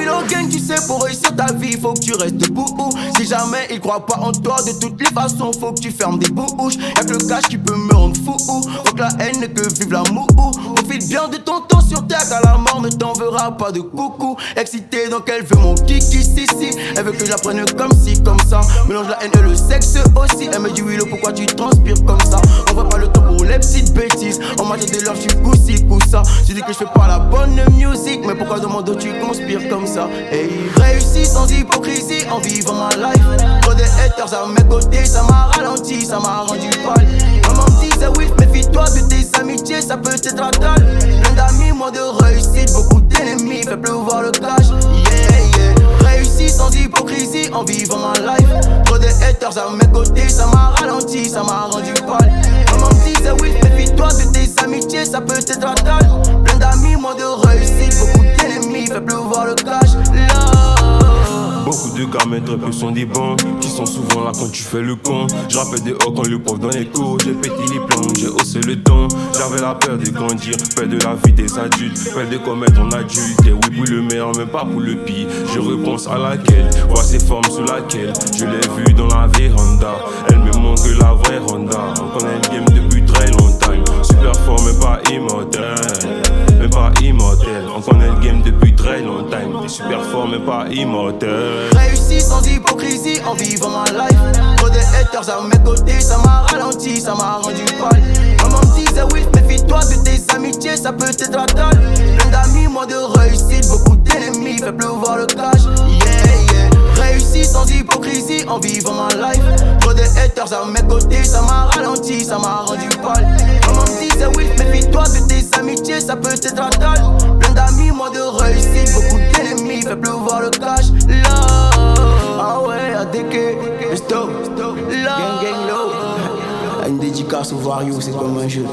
oui, le gang, tu sais, pour réussir ta vie, faut que tu restes debout. Si jamais ils croient pas en toi, de toutes les façons, faut que tu fermes des bouches. Y'a que le cash qui peut me rendre fou. Faut que la haine, que vive l'amour. Profite bien de ton temps sur terre, car la mort ne t'enverra pas de coucou. Excitée, donc elle veut mon kiki, si. Elle veut que j'apprenne comme ci, comme ça. Mélange la haine et le sexe aussi. Elle me dit, oui, pourquoi tu transpires comme ça? On voit pas le temps pour les petites bêtises. En matière de love, je suis coup-ci, coup-ça. Tu dis que je fais pas la bonne musique, mais pourquoi dans mon dos tu conspires comme ça? Et réussis sans hypocrisie en vivant ma life. Trop des haters à mes côtés, ça m'a ralenti, ça m'a rendu pâle. Maman me disait, oui, méfie-toi de tes amitiés, ça peut être fatal. Plein d'amis, moins de réussite, beaucoup d'ennemis, fait pleuvoir le cash. Réussis sans hypocrisie en vivant ma life. Trop des haters à mes côtés, ça m'a ralenti, ça m'a rendu pâle. Maman me disait, oui, méfie-toi de tes amitiés, ça peut être fatal. Plein d'amis, moins de réussite, beaucoup d'ennemis, fait pleuvoir le cash. Beaucoup de gamins très peu sont des bons, qui sont souvent là quand tu fais le con. Je rappelle dehors quand le prof dans les cours. J'ai pété les plombs, j'ai haussé le ton. J'avais la peur de grandir, peur de la vie des adultes, peur de commettre en adulte. Et oui pour le meilleur, même pas pour le pire. Je repense à laquelle, vois ces formes sous laquelle je l'ai vue dans la véranda. Elle me manque la vraie Honda. On connaît le game depuis très longtemps. Super fort mais pas immortel. Mais pas immortel. On connaît le game depuis très longtemps. T'es super fort mais pas immortel. Réussis sans hypocrisie en vivant ma life. Trop des haters à mes côtés, ça m'a ralenti, ça m'a rendu pâle. Maman me disait, oui, méfie-toi de tes amitiés, ça peut être fatal. Plein d'amis, moins de réussite, beaucoup d'ennemis, fait pleuvoir le cash. Réussis sans hypocrisie en vivant ma life. Trop des haters à mes côtés, ça m'a ralenti, ça m'a rendu pâle. Maman me disait, oui, méfie-toi de tes amitiés, ça peut être fatal. Plein d'amis, moins de réussite, beaucoup d'ennemis, fait pleuvoir le cash. Ah ouais, ADK, stop, gang low. Une dédicace au Vario, c'est comme un jeu.